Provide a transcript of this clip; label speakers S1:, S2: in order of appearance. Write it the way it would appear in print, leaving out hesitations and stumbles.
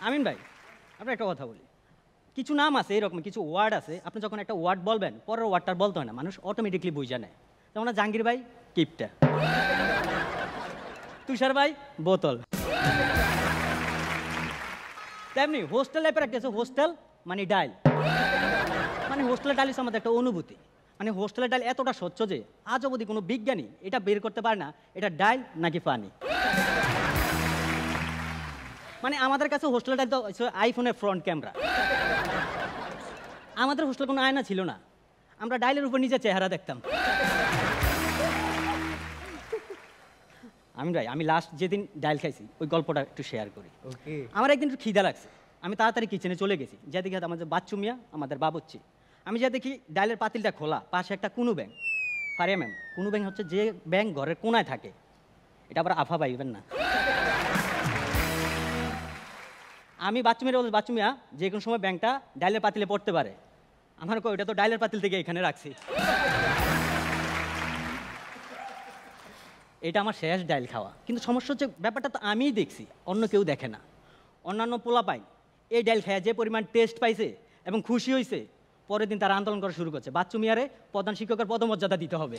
S1: আমিন ভাই, আপনার একটা কথা বলি, কিছু নাম আছে এরকম, কিছু ওয়ার্ড আছে, আপনি যখন একটা ওয়ার্ড বলবেন পরের ওয়ার্ডটা বলতে হয় না, মানুষ অটোমেটিকলি বুঝে নেয়। যেমন জাহাঙ্গীর ভাই কিপটা, তুষার ভাই বোতল। তেমনি হোস্টেল লাইফের একটা আছে, হোস্টেল মানে ডাইল, মানে হোস্টেলের ডাইল হচ্ছে আমাদের একটা অনুভূতি। মানে হোস্টেলের ডাইল এতটা স্বচ্ছ যে আজ অবধি কোনো বিজ্ঞানী এটা বের করতে পারে না এটা ডাইল নাকি পানি। মানে আমাদের কাছে হোস্টেলের ডাইল তো আইফোনের ফ্রন্ট ক্যামেরা। আমাদের হোস্টেলে কোনো আয়না ছিল না, আমরা ডাইলের উপর নিজের চেহারা দেখতাম। আমি ভাই, আমি লাস্ট যেদিন ডাইল খাইছি ওই গল্পটা একটু শেয়ার করি। আমার একদিন একটু খিদা লাগছে, আমি তাড়াতাড়ি কিচেনে চলে গেছি, যা দেখি আমাদের বাচ্চু মিয়া আমাদের বাবুচ্চি, আমি যা দেখি ডাইলের পাতিলটা খোলা, পাশে একটা কুনু ব্যাং। ফারিয়া ম্যাম, কুনু ব্যাং হচ্ছে যে ব্যাং ঘরের কোনায় থাকে, এটা আবার আফা পাইবেন না। আমি বাচ্চু মেয়ের বলছি, বাচ্চু মিয়া যে কোনো সময় ব্যাংকটা ডাইলের পাতিলে পড়তে পারে। আমার কো ওটা তো ডাইলের পাতিল থেকে এখানে রাখছি। এটা আমার শেষ ডাইল খাওয়া, কিন্তু সমস্যা হচ্ছে ব্যাপারটা তো আমিই দেখছি, অন্য কেউ দেখে না। অন্যান্য পোলা পাই এই ডাইল খায় যে পরিমাণ টেস্ট পাইছে এবং খুশি হয়েছে, পরের দিন তারা আন্দোলন করা শুরু করছে, বাচ্চু মিয়ারে প্রধান শিক্ষকের পদমর্যাদা দিতে হবে।